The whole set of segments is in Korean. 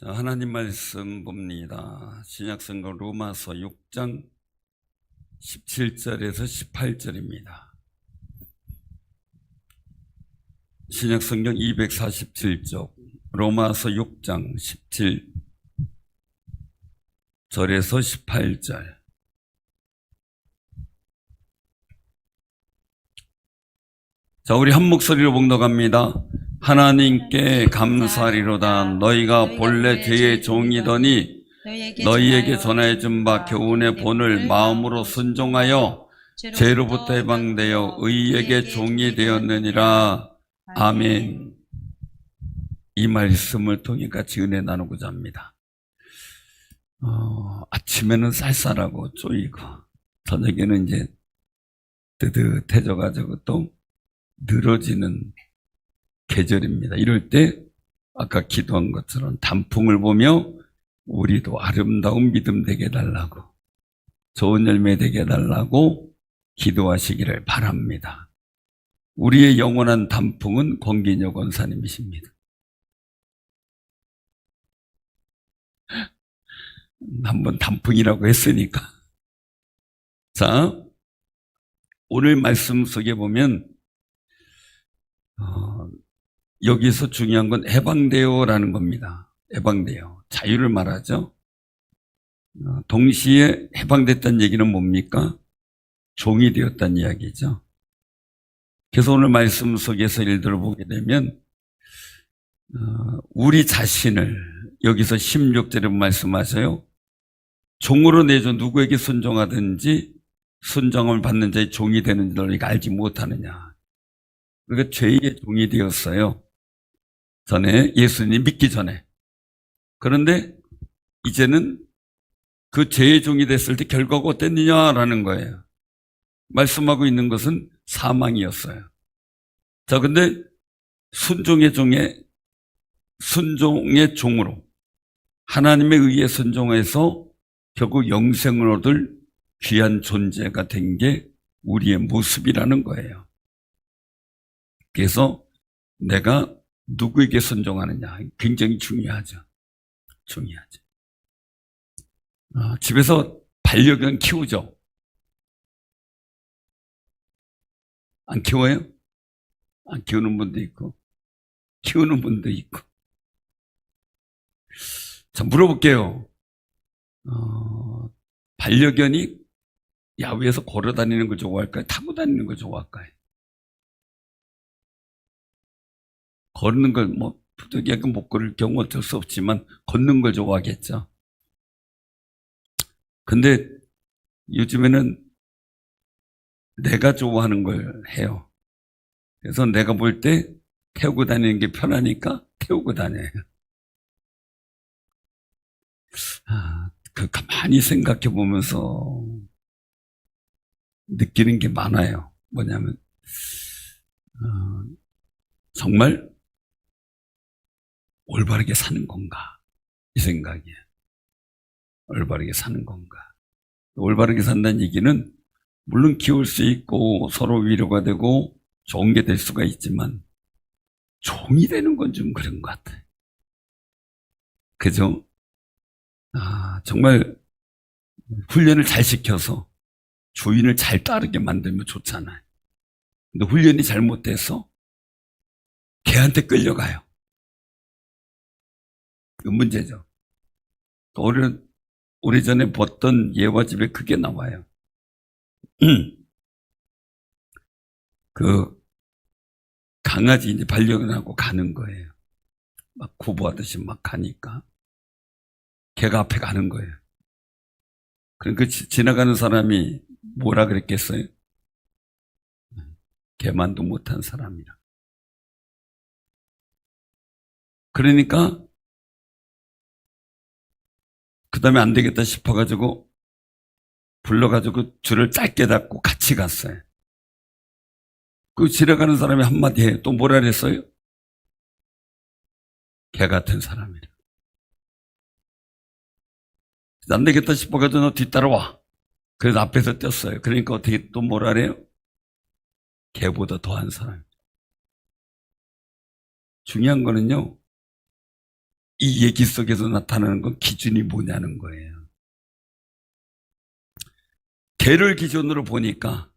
자, 하나님 말씀 봅니다. 신약성경 로마서 6장 17절에서 18절입니다. 신약성경 247쪽 로마서 6장 17절에서 18절. 자, 우리 한 목소리로 봉독합니다. 하나님께 감사하리로다. 너희가 본래 죄의 종이더니 너희에게 전하여 준 바 교훈의 본을 마음으로 순종하여 죄로부터 해방되어 의에게 종이 되었느니라. 아멘. 이 말씀을 통해 같이 은혜 나누고자 합니다. 아침에는 쌀쌀하고 쪼이고 저녁에는 이제 뜨뜻해져가지고 또 늘어지는 계절입니다. 이럴 때 아까 기도한 것처럼 단풍을 보며 우리도 아름다운 믿음 되게 해달라고, 좋은 열매 되게 해달라고 기도하시기를 바랍니다. 우리의 영원한 단풍은 권기녀 권사님이십니다. 한번 단풍이라고 했으니까. 자, 오늘 말씀 속에 보면 여기서 중요한 건 해방되어라는 겁니다. 해방되어. 자유를 말하죠. 동시에 해방됐다는 얘기는 뭡니까? 종이 되었다는 이야기죠. 그래서 오늘 말씀 속에서 예를 들어 보게 되면 우리 자신을 여기서 16절에 말씀하셔요. 종으로 내줘 누구에게 순종하든지 순종을 받는 자의 종이 되는 줄 너희가 알지 못하느냐. 그러니까 죄의 종이 되었어요. 전에 예수님 믿기 전에. 그런데 이제는 그 죄의 종이 됐을 때 결과가 어땠느냐라는 거예요. 말씀하고 있는 것은 사망이었어요. 자, 근데 순종의 종으로 하나님에 의해 순종해서 결국 영생을 얻을 귀한 존재가 된 게 우리의 모습이라는 거예요. 그래서 내가 누구에게 순종하느냐 굉장히 중요하죠. 중요하죠. 집에서 반려견 키우죠. 안 키워요? 안 키우는 분도 있고 키우는 분도 있고. 자, 물어볼게요. 반려견이 야외에서 걸어 다니는 걸 좋아할까요? 타고 다니는 걸 좋아할까요? 걷는 걸 부득이하게 못 걸을 경우 어쩔 수 없지만 걷는 걸 좋아하겠죠. 근데 요즘에는 내가 좋아하는 걸 해요. 그래서 내가 볼 때 태우고 다니는 게 편하니까 태우고 다녀요. 가만히 생각해 보면서 느끼는 게 많아요. 뭐냐면 정말 올바르게 사는 건가? 이 생각이에요. 올바르게 사는 건가? 올바르게 산다는 얘기는 물론 키울 수 있고 서로 위로가 되고 좋은 게 될 수가 있지만 종이 되는 건 좀 그런 것 같아요. 그죠? 정말 훈련을 잘 시켜서 주인을 잘 따르게 만들면 좋잖아요. 근데 훈련이 잘못돼서 개한테 끌려가요. 그 문제죠. 오래전에 봤던 예화집에 그게 나와요. 그 강아지 이제 반려견하고 가는 거예요. 막 구보하듯이 막 가니까 개가 앞에 가는 거예요. 그러니까 지나가는 사람이 뭐라 그랬겠어요? 개만도 못한 사람이라. 그러니까 그 다음에 안 되겠다 싶어가지고 불러가지고 줄을 짧게 잡고 같이 갔어요. 그 지나가는 사람이 한마디 해요. 또 뭐라 그랬어요? 개 같은 사람이라. 안 되겠다 싶어가지고 너 뒤따라와. 그래서 앞에서 뛰었어요. 그러니까 어떻게 또 뭐라 그래요? 개보다 더한 사람. 중요한 거는요, 이 얘기 속에서 나타나는 건 기준이 뭐냐는 거예요. 개를 기준으로 보니까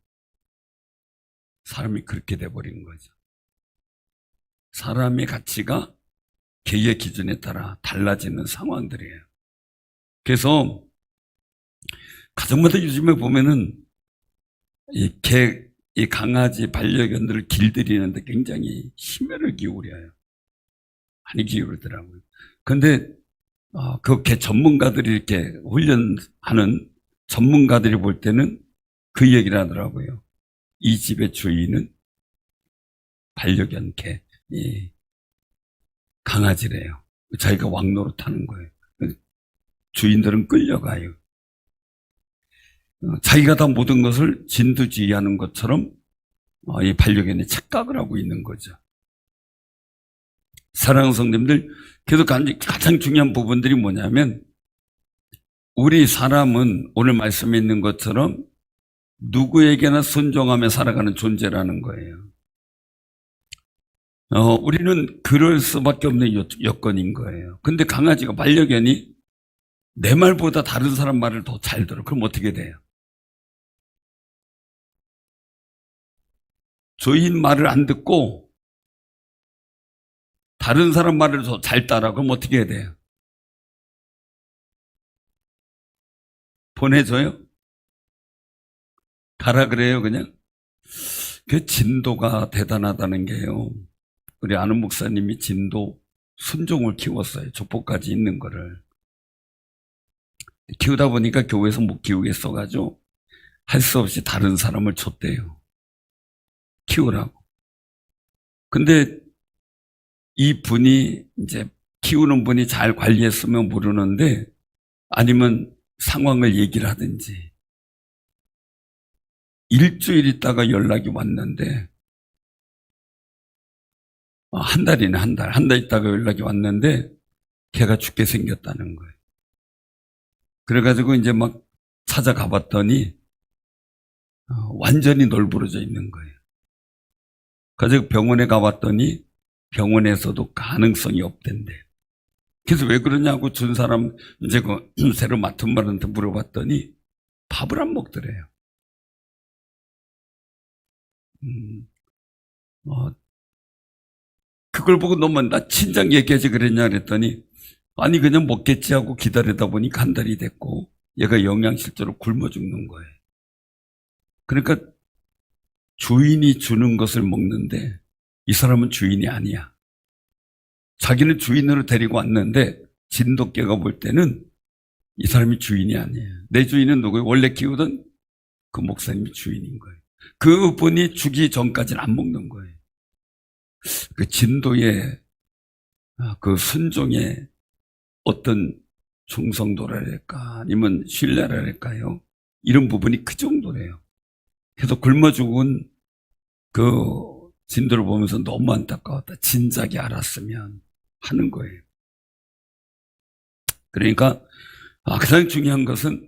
사람이 그렇게 돼버린 거죠. 사람의 가치가 개의 기준에 따라 달라지는 상황들이에요. 그래서 가정마다 요즘에 보면은 이 개, 이 강아지 반려견들을 길들이는데 굉장히 심혈을 기울여요. 많이 기울이더라고요. 근데 그 개 전문가들이 이렇게 훈련하는 전문가들이 볼 때는 그 얘기를 하더라고요. 이 집의 주인은 반려견 개, 이 강아지래요. 자기가 왕노릇하는 거예요. 주인들은 끌려가요. 자기가 다 모든 것을 진두지휘하는 것처럼 이 반려견이 착각을 하고 있는 거죠. 사랑하는 성도님들, 그래서 가장 중요한 부분들이 뭐냐면 우리 사람은 오늘 말씀에 있는 것처럼 누구에게나 순종하며 살아가는 존재라는 거예요. 우리는 그럴 수밖에 없는 여건인 거예요. 근데 강아지가 반려견이 내 말보다 다른 사람 말을 더 잘 들어. 그럼 어떻게 돼요? 주인 말을 안 듣고 다른 사람 말을 더 잘 따라. 그럼 어떻게 해야 돼요? 보내줘요? 가라 그래요, 그냥? 그 진도가 대단하다는 게요. 우리 아는 목사님이 진도 순종을 키웠어요. 족보까지 있는 거를. 키우다 보니까 교회에서 못 키우겠어가지고 할 수 없이 다른 사람을 줬대요. 키우라고. 근데 이 분이 이제 키우는 분이 잘 관리했으면 모르는데 아니면 상황을 얘기를 하든지 일주일 있다가 연락이 왔는데 한 달이네, 한 달 있다가 연락이 왔는데 걔가 죽게 생겼다는 거예요. 그래가지고 이제 막 찾아가 봤더니 완전히 널브러져 있는 거예요. 그래서 병원에 가봤더니 병원에서도 가능성이 없댄대. 그래서 왜 그러냐고 준 사람 이제 그 새로 맡은 분한테 물어봤더니 밥을 안 먹더래요. 그걸 보고 너무 나 친장 얘기하지 그랬냐 그랬더니 아니 그냥 먹겠지 하고 기다리다 보니까 한 달이 됐고 얘가 영양실조로 굶어 죽는 거예요. 그러니까 주인이 주는 것을 먹는데 이 사람은 주인이 아니야. 자기는 주인으로 데리고 왔는데 진돗개가 볼 때는 이 사람이 주인이 아니에요. 내 주인은 누구예요? 원래 키우던 그 목사님이 주인인 거예요. 그분이 주기 전까지는 안 먹는 거예요. 그 진도의 그 순종의 어떤 충성도랄까 아니면 신뢰랄까요? 이런 부분이 그 정도래요. 그래서 굶어 죽은 그 진도를 보면서 너무 안타까웠다. 진작에 알았으면 하는 거예요. 그러니까 가장 중요한 것은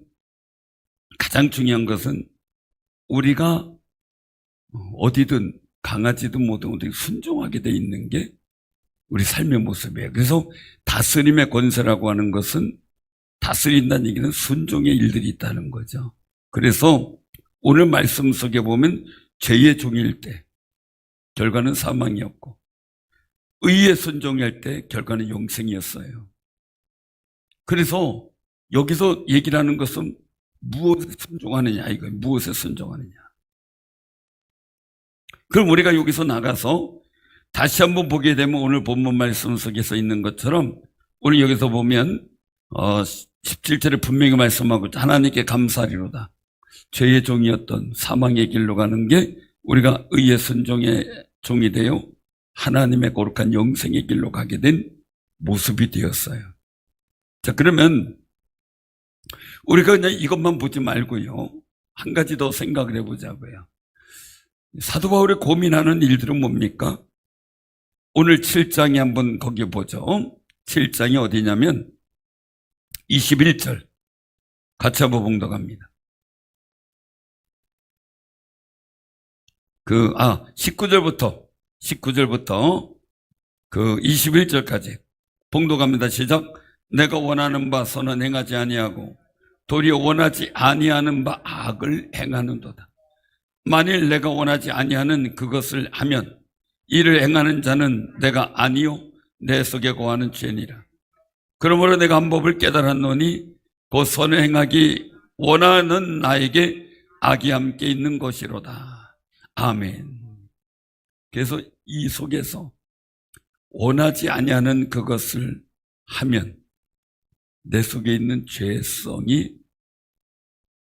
우리가 어디든 강아지든 뭐든 어디 순종하게 돼 있는 게 우리 삶의 모습이에요. 그래서 다스림의 권세라고 하는 것은 다스린다는 얘기는 순종의 일들이 있다는 거죠. 그래서 오늘 말씀 속에 보면 죄의 종일 때 결과는 사망이었고 의의 순종할 때 결과는 영생이었어요. 그래서 여기서 얘기를 하는 것은 무엇에 순종하느냐 이거예요. 무엇에 순종하느냐. 그럼 우리가 여기서 나가서 다시 한번 보게 되면 오늘 본문 말씀 속에서 있는 것처럼 오늘 여기서 보면 17절에 분명히 말씀하고 하나님께 감사하리로다. 죄의 종이었던 사망의 길로 가는 게 우리가 의의 순종의 종이 되어 하나님의 거룩한 영생의 길로 가게 된 모습이 되었어요. 자, 그러면 우리가 그냥 이것만 보지 말고요. 한 가지 더 생각을 해보자고요. 사도 바울이 고민하는 일들은 뭡니까? 오늘 7장에 한번 거기 보죠. 7장이 어디냐면 21절 같이 한번 봉독합니다. 19절부터 그 21절까지 봉독합니다. 시작. 내가 원하는 바 선은 행하지 아니하고 도리어 원하지 아니하는 바 악을 행하는도다. 만일 내가 원하지 아니하는 그것을 하면 이를 행하는 자는 내가 아니요 내 속에 거하는 죄니라. 그러므로 내가 한 법을 깨달았노니 그 선을 행하기 원하는 나에게 악이 함께 있는 것이로다. 아멘. 그래서 이 속에서 원하지 아니하는 그것을 하면 내 속에 있는 죄성이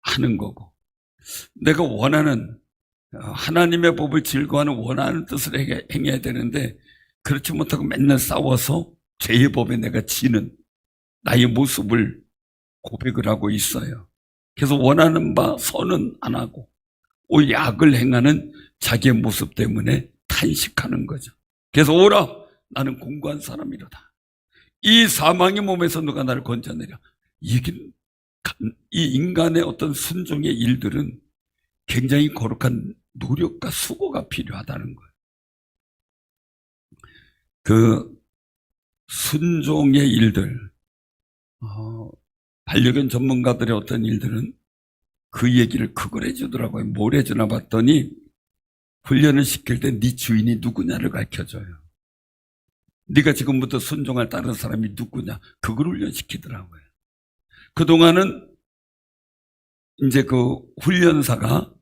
하는 거고, 내가 원하는 하나님의 법을 즐거워하는 원하는 뜻을 행해야 되는데 그렇지 못하고 맨날 싸워서 죄의 법에 내가 지는 나의 모습을 고백을 하고 있어요. 그래서 원하는 바 선은 안 하고 오히려 악을 행하는 자기의 모습 때문에 탄식하는 거죠. 그래서 오라, 나는 공고한 사람이로다. 이 사망의 몸에서 누가 나를 건져내려. 이 인간의 어떤 순종의 일들은 굉장히 거룩한 노력과 수고가 필요하다는 거예요. 그 순종의 일들, 반려견 전문가들의 어떤 일들은 그 얘기를 그걸 해주더라고요. 뭘 해주나 봤더니 훈련을 시킬 때 네 주인이 누구냐를 가르쳐줘요. 네가 지금부터 순종할 다른 사람이 누구냐, 그걸 훈련시키더라고요. 그동안은 이제 그 훈련사가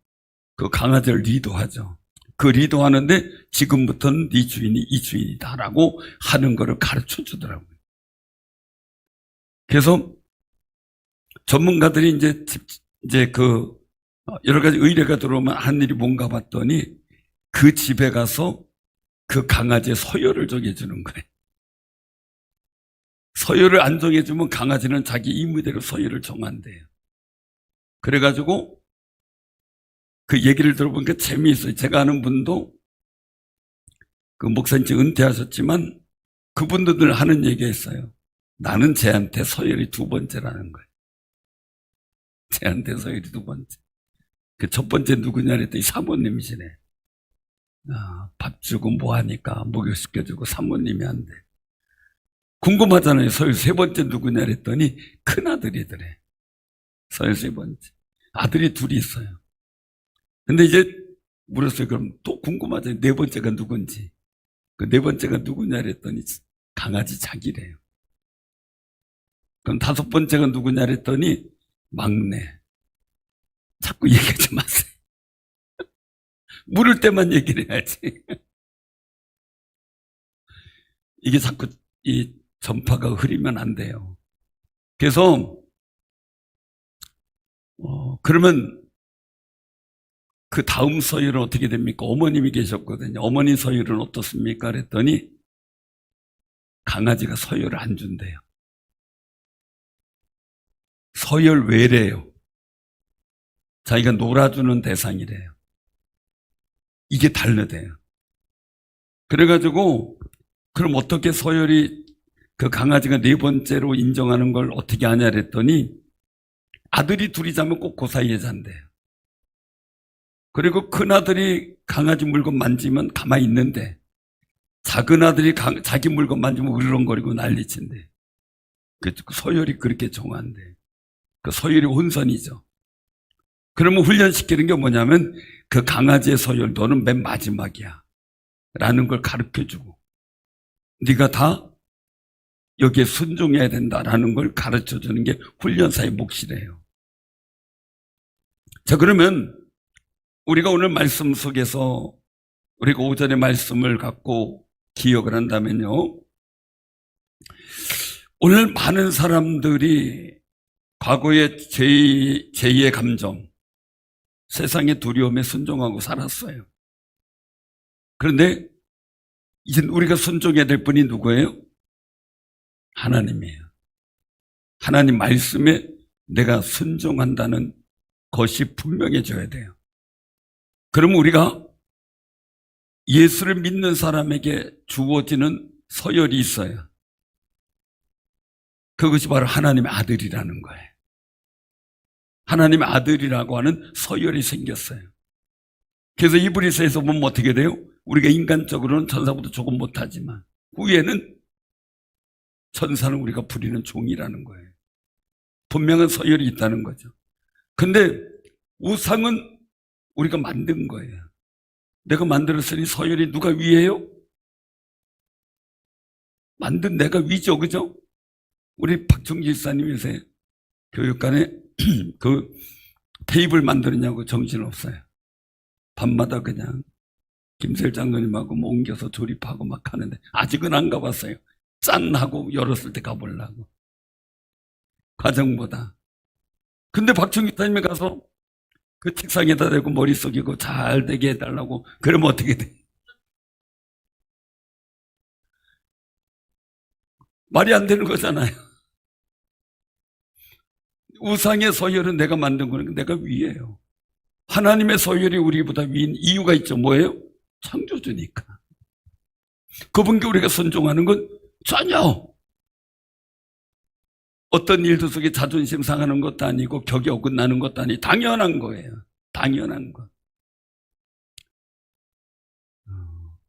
그 강아지를 리더하죠. 그 리더하는데 지금부터는 네 주인이 이 주인이다라고 하는 거를 가르쳐 주더라고요. 그래서 전문가들이 이제 그 여러 가지 의뢰가 들어오면 한 일이 뭔가 봤더니 그 집에 가서 그 강아지의 서열을 정해주는 거예요. 서열을 안 정해주면 강아지는 자기 임의대로 서열을 정한대요. 그래가지고 그 얘기를 들어보니까 재미있어요. 제가 아는 분도 그 목사님 은퇴하셨지만 그분도 늘 하는 얘기 했어요. 나는 쟤한테 서열이 두 번째라는 거예요. 쟤한테 서열이 두 번째. 그 첫 번째 누구냐 그랬더니 사모님이시네. 밥 주고 뭐 하니까 목욕시켜주고 사모님이 한대. 궁금하잖아요. 서열 세 번째 누구냐 그랬더니 큰아들이더래. 서열 세 번째. 아들이 둘이 있어요. 근데 이제 물었어요. 그럼 또 궁금하잖아요. 네 번째가 누군지. 그 네 번째가 누구냐 그랬더니 강아지 자기래요. 그럼 다섯 번째가 누구냐 그랬더니 막내. 자꾸 얘기하지 마세요. 물을 때만 얘기를 해야지. 이게 자꾸 이 전파가 흐리면 안 돼요. 그래서 그러면 그 다음 서열은 어떻게 됩니까? 어머님이 계셨거든요. 어머니 서열은 어떻습니까? 그랬더니 강아지가 서열을 안 준대요. 서열 외래요. 자기가 놀아주는 대상이래요. 이게 다르대요. 그래가지고 그럼 어떻게 서열이 그 강아지가 네 번째로 인정하는 걸 어떻게 하냐 그랬더니 아들이 둘이 자면 꼭 그 사이에 잔대요. 그리고 큰아들이 강아지 물건 만지면 가만히 있는데 작은 아들이 자기 물건 만지면 으르렁거리고 난리친대. 그 서열이 그렇게 정한대. 그 서열이 혼선이죠. 그러면 훈련시키는 게 뭐냐면 그 강아지의 서열, 너는 맨 마지막이야 라는 걸 가르쳐주고 네가 다 여기에 순종해야 된다라는 걸 가르쳐주는 게 훈련사의 몫이래요. 자, 그러면 우리가 오늘 말씀 속에서 우리가 오전의 말씀을 갖고 기억을 한다면요, 오늘 많은 사람들이 과거의 제2의 감정, 세상의 두려움에 순종하고 살았어요. 그런데 이제 우리가 순종해야 될 분이 누구예요? 하나님이에요. 하나님 말씀에 내가 순종한다는 것이 분명해져야 돼요. 그러면 우리가 예수를 믿는 사람에게 주어지는 서열이 있어요. 그것이 바로 하나님의 아들이라는 거예요. 하나님의 아들이라고 하는 서열이 생겼어요. 그래서 이브리서에서 보면 어떻게 돼요? 우리가 인간적으로는 천사보다 조금 못하지만 후에는 천사는 우리가 부리는 종이라는 거예요. 분명한 서열이 있다는 거죠. 근데 우상은 우리가 만든 거예요. 내가 만들었으니 서열이 누가 위에요? 만든 내가 위죠, 그죠? 우리 박정기 집사님 요새 교육관에 그 테이블 만드느냐고 정신없어요. 밤마다 그냥 김세일 장로님하고 뭐 옮겨서 조립하고 막 하는데 아직은 안 가봤어요. 짠 하고 열었을 때 가보려고. 과정보다. 근데 박정기 집사님이 가서 그 책상에다 대고 머릿속이고 잘 되게 해달라고 그러면 어떻게 돼? 말이 안 되는 거잖아요. 우상의 서열은 내가 만든 거니까 내가 위에요. 하나님의 서열이 우리보다 위인 이유가 있죠. 뭐예요? 창조주니까. 그분께 우리가 순종하는 건 전혀 어떤 일도 속에 자존심 상하는 것도 아니고 격이 어긋나는 것도 아니고 당연한 거예요. 당연한 것.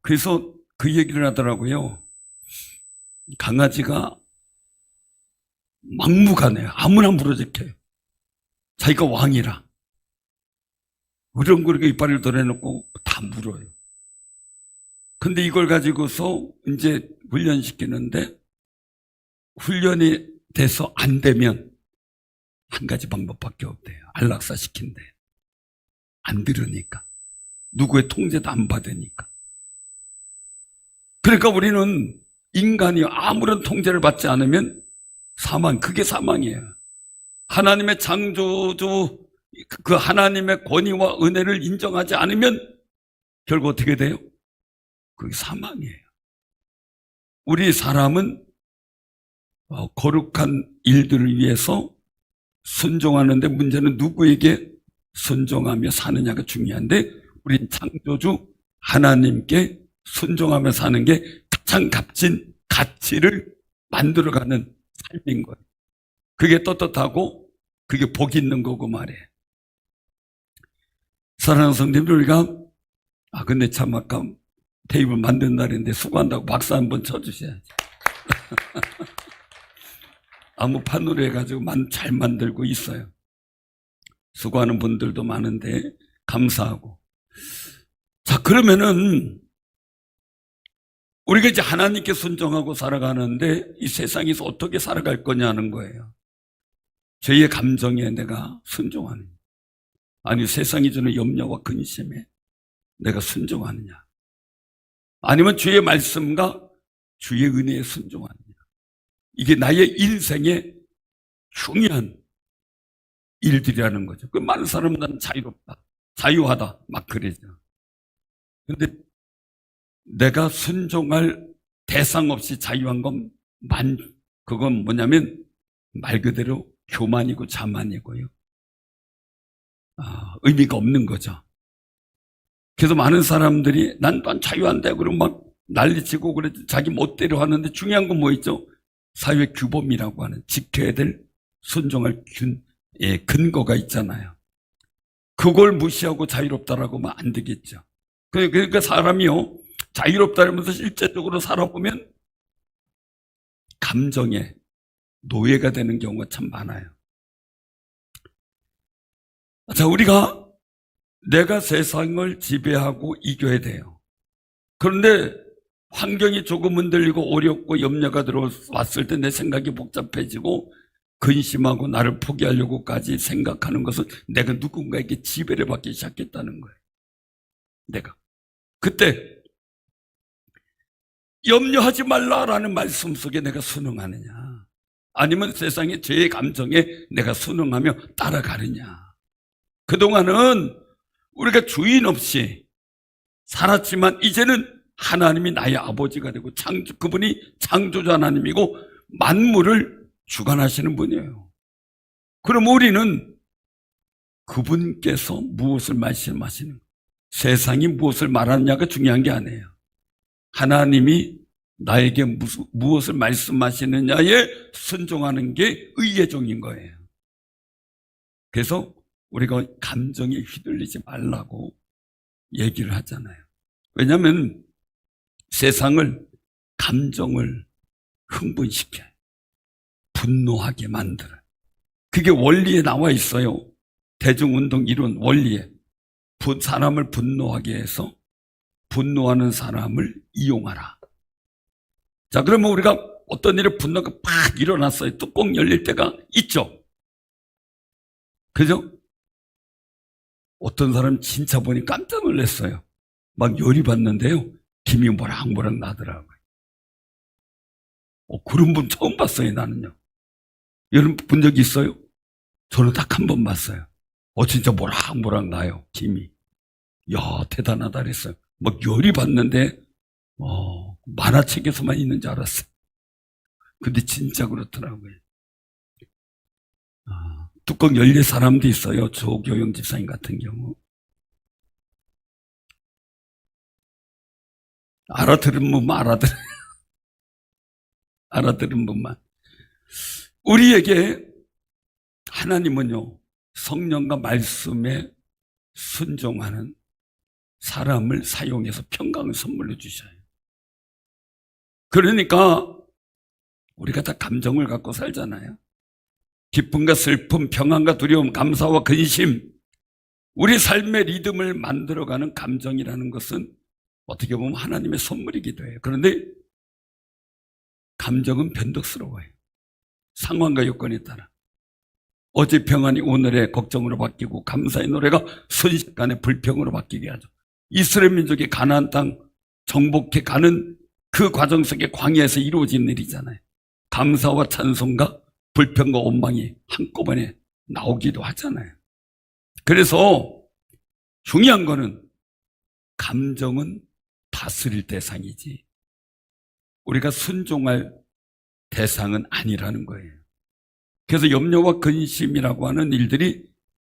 그래서 그 얘기를 하더라고요. 강아지가 막무가내요. 아무나 물어뜯겨요. 자기가 왕이라. 으렁그르게 이빨을 드러내놓고 다 물어요. 근데 이걸 가지고서 이제 훈련시키는데 훈련이 돼서 안 되면 한 가지 방법밖에 없대요. 안락사시킨대요. 안 들으니까. 누구의 통제도 안 받으니까. 그러니까 우리는 인간이 아무런 통제를 받지 않으면 사망, 그게 사망이에요. 하나님의 창조주, 그 하나님의 권위와 은혜를 인정하지 않으면 결국 어떻게 돼요? 그게 사망이에요. 우리 사람은 거룩한 일들을 위해서 순종하는데 문제는 누구에게 순종하며 사느냐가 중요한데 우린 창조주 하나님께 순종하며 사는 게 가장 값진 가치를 만들어가는 삶인 거예요. 그게 떳떳하고 그게 복 있는 거고 말이에요. 사랑하는 성도님들, 우리가 근데 참 아까 테이블 만든 날인데 수고한다고 박수 한번 쳐주셔야지. 나무판으로 해가지고 잘 만들고 있어요. 수고하는 분들도 많은데 감사하고. 자, 그러면은 우리가 이제 하나님께 순종하고 살아가는데 이 세상에서 어떻게 살아갈 거냐는 거예요. 죄의 감정에 내가 순종하느냐, 아니 세상이 주는 염려와 근심에 내가 순종하느냐, 아니면 주의 말씀과 주의 은혜에 순종하느냐. 이게 나의 인생의 중요한 일들이라는 거죠. 그 많은 사람은 나는 자유롭다, 자유하다 막 그러죠. 근데 내가 순종할 대상 없이 자유한 그건 뭐냐면 말 그대로 교만이고 자만이고요. 의미가 없는 거죠. 그래서 많은 사람들이 난 자유한다 그러면 막 난리치고 그래 자기 멋대로 하는데 중요한 건 뭐 있죠? 사회 규범이라고 하는 지켜야 될 순종할 근거가 있잖아요. 그걸 무시하고 자유롭다라고 하면 안 되겠죠. 그러니까 사람이요, 자유롭다면서 실제적으로 살아보면 감정의 노예가 되는 경우가 참 많아요. 자, 우리가 내가 세상을 지배하고 이겨야 돼요. 그런데 환경이 조금 흔들리고 어렵고 염려가 들어왔을 때 내 생각이 복잡해지고 근심하고 나를 포기하려고까지 생각하는 것은 내가 누군가에게 지배를 받기 시작했다는 거예요. 내가. 그때 염려하지 말라라는 말씀 속에 내가 순응하느냐, 아니면 세상의 죄의 감정에 내가 순응하며 따라가느냐. 그동안은 우리가 주인 없이 살았지만 이제는 하나님이 나의 아버지가 되고 그분이 창조자 하나님이고 만물을 주관하시는 분이에요. 그럼 우리는 그분께서 무엇을 말씀하시는, 세상이 무엇을 말하느냐가 중요한 게 아니에요. 하나님이 나에게 무엇을 말씀하시느냐에 순종하는 게 의의 종인 거예요. 그래서 우리가 감정에 휘둘리지 말라고 얘기를 하잖아요. 왜냐하면 세상을 감정을 흥분시켜요. 분노하게 만들어. 그게 원리에 나와 있어요. 대중운동 이론 원리에. 사람을 분노하게 해서 분노하는 사람을 이용하라. 자, 그러면 우리가 어떤 일에 분노가 팍 일어났어요. 뚜껑 열릴 때가 있죠. 그죠? 어떤 사람 진짜 보니 깜짝 놀랐어요. 막 열이 받는데요. 김이 모락모락 나더라고요. 그런 분 처음 봤어요, 나는요. 여러분 본 적 있어요? 저는 딱 한 번 봤어요. 진짜 모락모락 나요, 김이. 야, 대단하다 그랬어요. 막 열이 받는데, 만화책에서만 있는 줄 알았어요. 근데 진짜 그렇더라고요. 뚜껑 열릴 사람도 있어요. 조교영 집사님 같은 경우. 알아들은 분만 알아들어요. 알아들은 분만. 우리에게 하나님은요, 성령과 말씀에 순종하는 사람을 사용해서 평강을 선물로 주셔요. 그러니까 우리가 다 감정을 갖고 살잖아요. 기쁨과 슬픔, 평안과 두려움, 감사와 근심, 우리 삶의 리듬을 만들어가는 감정이라는 것은 어떻게 보면 하나님의 선물이기도 해요. 그런데 감정은 변덕스러워요. 상황과 요건에 따라. 어제 평안이 오늘의 걱정으로 바뀌고 감사의 노래가 순식간에 불평으로 바뀌게 하죠. 이스라엘 민족이 가나안 땅 정복해 가는 그 과정 속에 광야에서 이루어진 일이잖아요. 감사와 찬송과 불평과 원망이 한꺼번에 나오기도 하잖아요. 그래서 중요한 거는 감정은 다스릴 대상이지 우리가 순종할 대상은 아니라는 거예요. 그래서 염려와 근심이라고 하는 일들이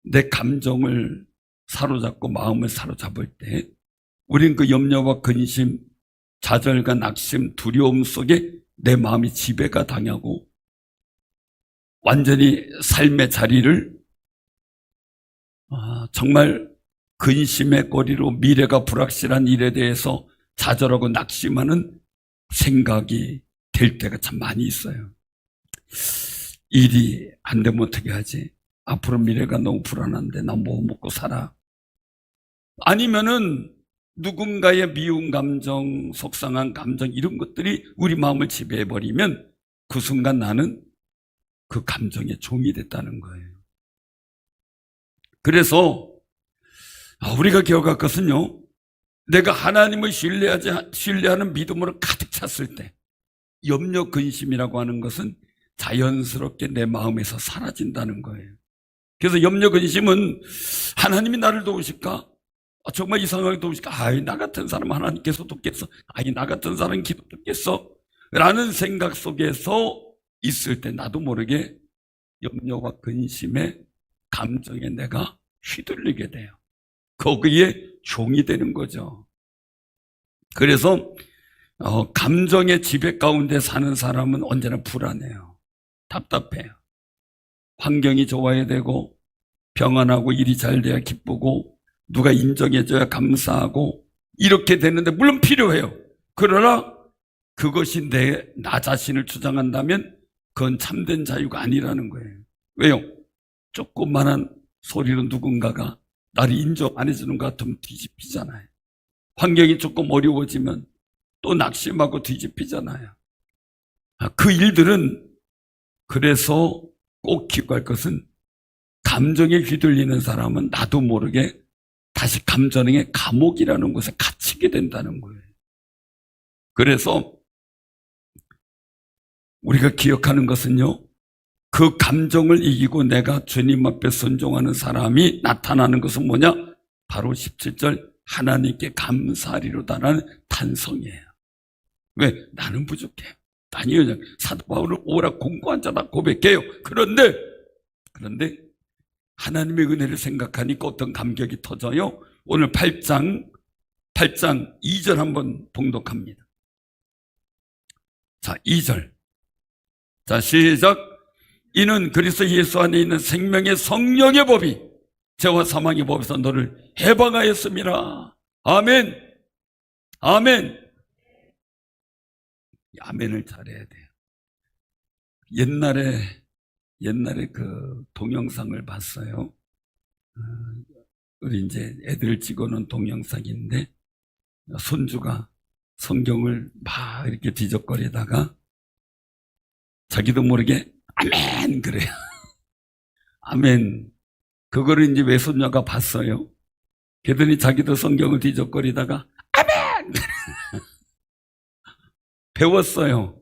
내 감정을 사로잡고 마음을 사로잡을 때 우린 그 염려와 근심, 좌절과 낙심, 두려움 속에 내 마음이 지배가 당하고 완전히 삶의 자리를 정말 근심의 꼬리로 미래가 불확실한 일에 대해서 좌절하고 낙심하는 생각이 될 때가 참 많이 있어요. 일이 안 되면 어떻게 하지? 앞으로 미래가 너무 불안한데 나 뭐 먹고 살아? 아니면은 누군가의 미운 감정, 속상한 감정 이런 것들이 우리 마음을 지배해버리면 그 순간 나는 그 감정의 종이 됐다는 거예요. 그래서 우리가 기억할 것은요, 내가 하나님을 신뢰하는 믿음으로 가득 찼을 때 염려 근심이라고 하는 것은 자연스럽게 내 마음에서 사라진다는 거예요. 그래서 염려 근심은 하나님이 나를 도우실까? 정말 이상하게 도우실까? 나 같은 사람 하나님께서 돕겠어? 나 같은 사람 기도 듣겠어? 라는 생각 속에서 있을 때 나도 모르게 염려와 근심의 감정에 내가 휘둘리게 돼요. 거기에 종이 되는 거죠. 그래서 감정의 지배 가운데 사는 사람은 언제나 불안해요. 답답해요. 환경이 좋아야 되고 평안하고 일이 잘 돼야 기쁘고 누가 인정해줘야 감사하고 이렇게 되는데 물론 필요해요. 그러나 그것이 나 자신을 주장한다면 그건 참된 자유가 아니라는 거예요. 왜요? 조그만한 소리로 누군가가 나를 인정 안 해주는 것 같으면 뒤집히잖아요. 환경이 조금 어려워지면 또 낙심하고 뒤집히잖아요. 그 일들은 그래서 꼭 기억할 것은 감정에 휘둘리는 사람은 나도 모르게 다시 감정의 감옥이라는 곳에 갇히게 된다는 거예요. 그래서 우리가 기억하는 것은요, 그 감정을 이기고 내가 주님 앞에 순종하는 사람이 나타나는 것은 뭐냐? 바로 17절 하나님께 감사하리로다라는 탄성이에요. 왜? 나는 부족해. 아니요, 사도 바울은 오라 공고한 자다 고백해요. 그런데 하나님의 은혜를 생각하니까 어떤 감격이 터져요. 오늘 8장 2절 한번 봉독합니다. 자, 2절. 자, 시작. 이는 그리스도 예수 안에 있는 생명의 성령의 법이 죄와 사망의 법에서 너를 해방하였음이라. 아멘. 아멘. 아멘을 잘해야 돼요. 옛날에 그 동영상을 봤어요. 우리 이제 애들 찍어놓은 동영상인데, 손주가 성경을 막 이렇게 뒤적거리다가 자기도 모르게 아멘 그래요. 아멘. 그거를 이제 외손녀가 봤어요. 그랬더니 자기도 성경을 뒤적거리다가 아멘 배웠어요.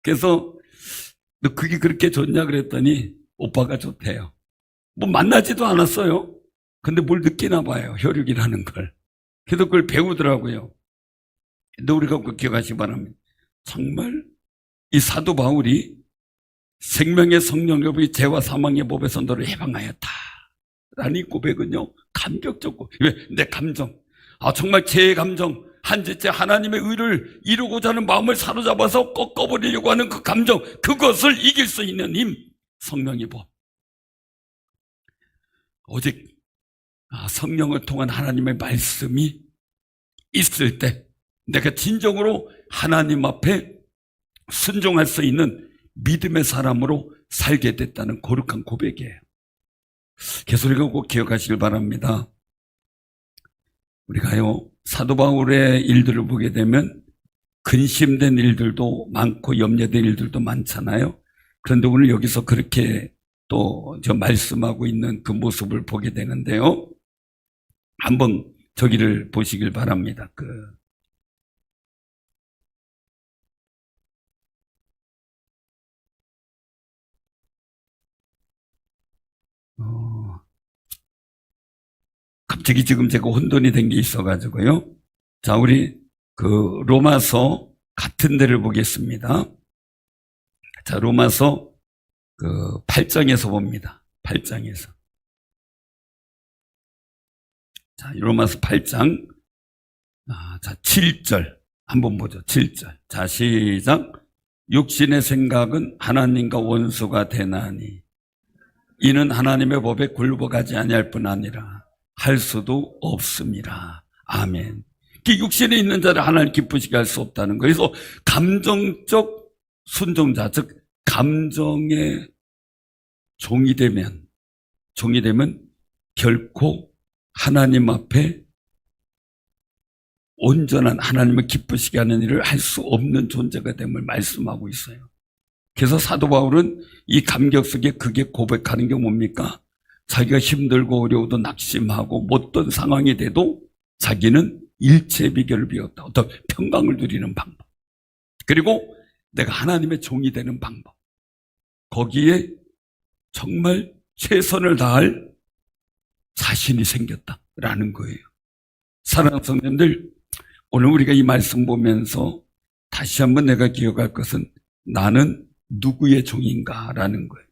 그래서 너 그게 그렇게 좋냐 그랬더니 오빠가 좋대요. 뭐 만나지도 않았어요. 근데 뭘 느끼나 봐요. 혈육이라는 걸. 그래서 그걸 배우더라고요. 근데 우리가 꼭 기억하시기 바랍니다. 정말 이 사도 바울이 생명의 성령의 죄와 사망의 법에서 너를 해방하였다 라는 이 고백은요, 감격적고, 왜? 내 감정, 정말 제 감정, 한제째 하나님의 의를 이루고자 하는 마음을 사로잡아서 꺾어버리려고 하는 그 감정, 그것을 이길 수 있는 힘, 성령의 법. 오직 성령을 통한 하나님의 말씀이 있을 때 내가 진정으로 하나님 앞에 순종할 수 있는 믿음의 사람으로 살게 됐다는 거룩한 고백이에요. 그래서 우리가 꼭 기억하시길 바랍니다. 우리가요, 사도 바울의 일들을 보게 되면 근심된 일들도 많고 염려된 일들도 많잖아요. 그런데 오늘 여기서 그렇게 또 저 말씀하고 있는 그 모습을 보게 되는데요. 한번 저기를 보시길 바랍니다. 갑자기 지금 제가 혼돈이 된 게 있어가지고요. 자, 우리 그 로마서 같은 데를 보겠습니다. 자, 로마서 그 8장에서 봅니다. 8장에서. 자, 로마서 8장. 자, 7절. 한번 보죠. 7절. 자, 시작. 육신의 생각은 하나님과 원수가 되나니 이는 하나님의 법에 굴복하지 아니할 뿐 아니라 할 수도 없습니다. 아멘. 육신에 있는 자를 하나님 기쁘시게 할 수 없다는 거예요. 그래서 감정적 순종자, 즉 감정의 종이 되면 결코 하나님 앞에 온전한 하나님을 기쁘시게 하는 일을 할 수 없는 존재가 됨을 말씀하고 있어요. 그래서 사도 바울은 이 감격 속에 그게 고백하는 게 뭡니까? 자기가 힘들고 어려워도 낙심하고 못된 상황이 돼도 자기는 일체의 비결을 배웠다. 어떤 평강을 누리는 방법. 그리고 내가 하나님의 종이 되는 방법. 거기에 정말 최선을 다할 자신이 생겼다라는 거예요. 사랑하는 성도님들, 오늘 우리가 이 말씀 보면서 다시 한번 내가 기억할 것은 나는 누구의 종인가라는 거예요.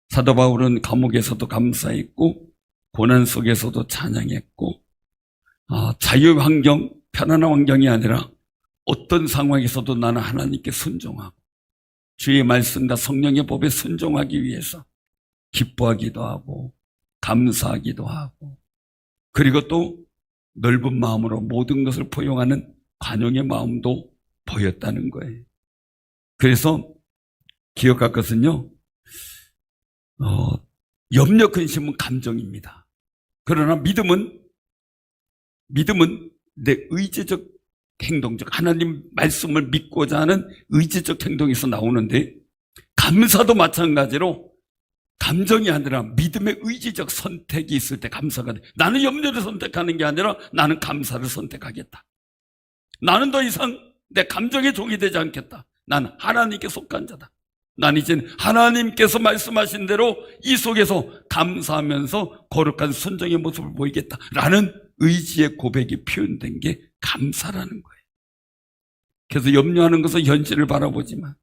사도 바울은 감옥에서도 감사했고 고난 속에서도 찬양했고 자유 환경, 편안한 환경이 아니라 어떤 상황에서도 나는 하나님께 순종하고 주의 말씀과 성령의 법에 순종하기 위해서 기뻐하기도 하고 감사하기도 하고 그리고 또 넓은 마음으로 모든 것을 포용하는 관용의 마음도 보였다는 거예요. 그래서 기억할 것은요, 염려, 근심은 감정입니다. 그러나 믿음은 내 의지적 행동적, 하나님 말씀을 믿고자 하는 의지적 행동에서 나오는데, 감사도 마찬가지로 감정이 아니라 믿음의 의지적 선택이 있을 때 감사가 돼. 나는 염려를 선택하는 게 아니라 나는 감사를 선택하겠다. 나는 더 이상 내 감정의 종이 되지 않겠다. 나는 하나님께 속한 자다. 난 이제는 하나님께서 말씀하신 대로 이 속에서 감사하면서 거룩한 순종의 모습을 보이겠다라는 의지의 고백이 표현된 게 감사라는 거예요. 그래서 염려하는 것은 현실을 바라보지만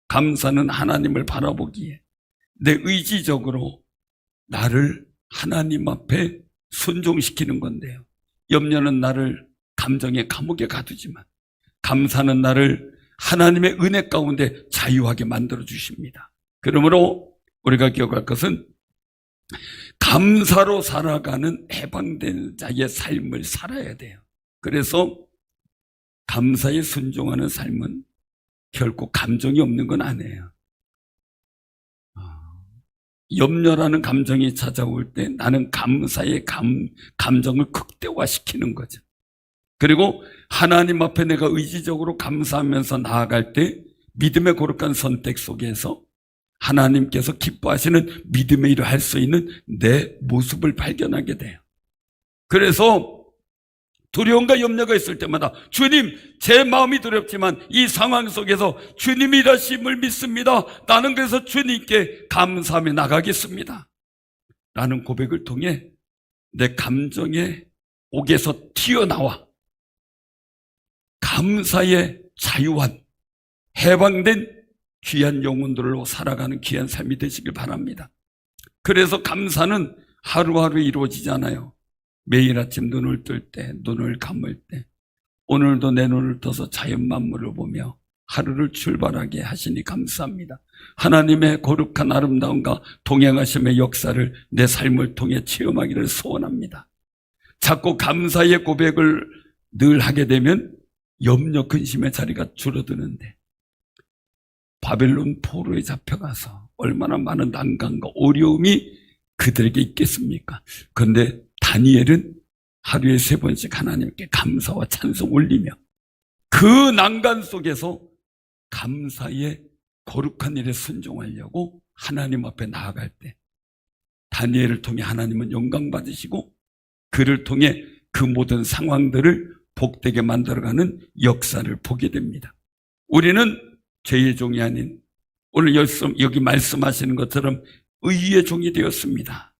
감사는 하나님을 바라보기에 내 의지적으로 나를 하나님 앞에 순종시키는 건데요. 염려는 나를 감정의 감옥에 가두지만 감사는 나를 하나님의 은혜 가운데 자유하게 만들어 주십니다. 그러므로 우리가 기억할 것은 감사로 살아가는 해방된 자의 삶을 살아야 돼요. 그래서 감사에 순종하는 삶은 결코 감정이 없는 건 아니에요. 염려라는 감정이 찾아올 때 나는 감사의 감정을 극대화시키는 거죠. 그리고 하나님 앞에 내가 의지적으로 감사하면서 나아갈 때 믿음의 거룩한 선택 속에서 하나님께서 기뻐하시는 믿음의 일을 할 수 있는 내 모습을 발견하게 돼요. 그래서 두려움과 염려가 있을 때마다 주님, 제 마음이 두렵지만 이 상황 속에서 주님이 일하심을 믿습니다. 나는 그래서 주님께 감사하며 나가겠습니다. 라는 고백을 통해 내 감정의 옥에서 튀어나와 감사의 자유한 해방된 귀한 영혼들로 살아가는 귀한 삶이 되시길 바랍니다. 그래서 감사는 하루하루 이루어지잖아요. 매일 아침 눈을 뜰 때, 눈을 감을 때 오늘도 내 눈을 떠서 자연 만물을 보며 하루를 출발하게 하시니 감사합니다. 하나님의 거룩한 아름다움과 동행하심의 역사를 내 삶을 통해 체험하기를 소원합니다. 자꾸 감사의 고백을 늘 하게 되면 염려 근심의 자리가 줄어드는데 바벨론 포로에 잡혀가서 얼마나 많은 난관과 어려움이 그들에게 있겠습니까? 그런데 다니엘은 하루에 3번씩 하나님께 감사와 찬송 올리며 그 난관 속에서 감사의 거룩한 일에 순종하려고 하나님 앞에 나아갈 때 다니엘을 통해 하나님은 영광 받으시고 그를 통해 그 모든 상황들을 복되게 만들어가는 역사를 보게 됩니다. 우리는 죄의 종이 아닌 오늘 여기 말씀하시는 것처럼 의의 종이 되었습니다.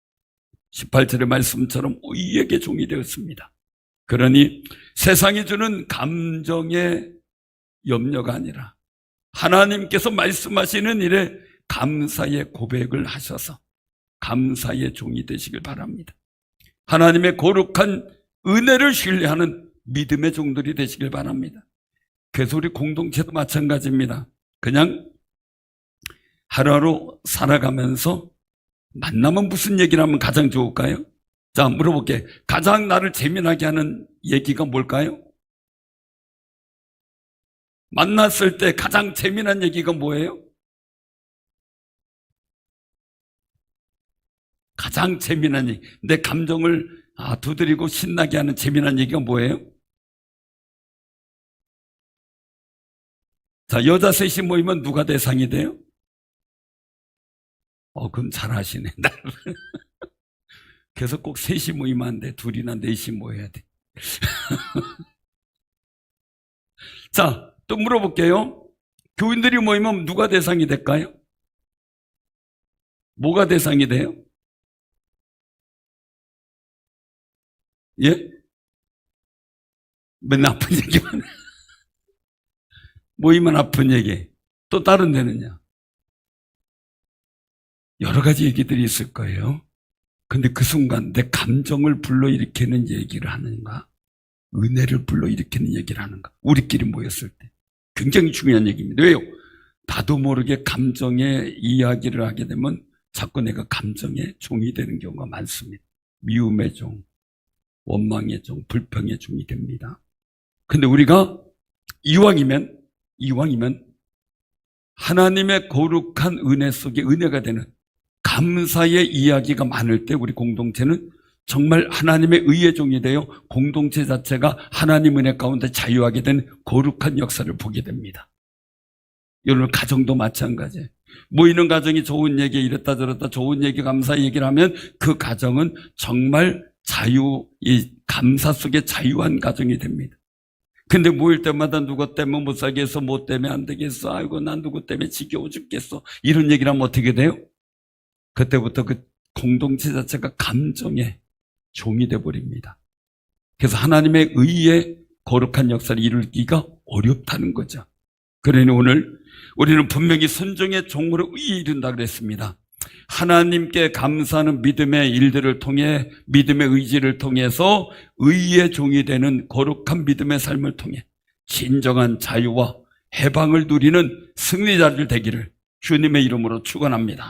18절의 말씀처럼 의에게 종이 되었습니다. 그러니 세상이 주는 감정의 염려가 아니라 하나님께서 말씀하시는 일에 감사의 고백을 하셔서 감사의 종이 되시길 바랍니다. 하나님의 거룩한 은혜를 신뢰하는 믿음의 종들이 되시길 바랍니다. 그래서 우리 공동체도 마찬가지입니다. 그냥 하루하루 살아가면서 만나면 무슨 얘기를 하면 가장 좋을까요? 자, 물어볼게. 가장 나를 재미나게 하는 얘기가 뭘까요? 만났을 때 가장 재미난 얘기가 뭐예요? 가장 재미난 얘기. 내 감정을 두드리고 신나게 하는 재미난 얘기가 뭐예요? 자, 여자 셋이 모이면 누가 대상이 돼요? 그럼 잘 아시네. 그래서 꼭 셋이 모이면 안 돼. 둘이나 넷이 모여야 돼. 자, 또 물어볼게요. 교인들이 모이면 누가 대상이 될까요? 뭐가 대상이 돼요? 예? 맨날 아픈 얘기만 해. 모이면 아픈 얘기. 또 다른 데는요? 여러 가지 얘기들이 있을 거예요. 근데 그 순간 내 감정을 불러일으키는 얘기를 하는가? 은혜를 불러일으키는 얘기를 하는가? 우리끼리 모였을 때. 굉장히 중요한 얘기입니다. 왜요? 나도 모르게 감정의 이야기를 하게 되면 자꾸 내가 감정의 종이 되는 경우가 많습니다. 미움의 종, 원망의 종, 불평의 종이 됩니다. 근데 우리가 이왕이면 하나님의 거룩한 은혜 속에 은혜가 되는 감사의 이야기가 많을 때 우리 공동체는 정말 하나님의 의의 종이 되어 공동체 자체가 하나님 은혜 가운데 자유하게 된 거룩한 역사를 보게 됩니다. 여러분 가정도 마찬가지예요. 모이는 가정이 좋은 얘기 이랬다 저랬다 좋은 얘기 감사 얘기를 하면 그 가정은 정말 이 감사 속에 자유한 가정이 됩니다. 근데 모일 때마다 누구 때문에 못 살겠어, 뭐 때문에 안 되겠어, 아이고 난 누구 때문에 지겨워 죽겠어 이런 얘기를 하면 어떻게 돼요? 그때부터 그 공동체 자체가 감정의 종이 돼버립니다. 그래서 하나님의 의의 거룩한 역사를 이루기가 어렵다는 거죠. 그러니 오늘 우리는 분명히 순종의 종으로 의에 이른다 그랬습니다. 하나님께 감사하는 믿음의 일들을 통해 믿음의 의지를 통해서 의의 종이 되는 거룩한 믿음의 삶을 통해 진정한 자유와 해방을 누리는 승리자들 되기를 주님의 이름으로 축원합니다.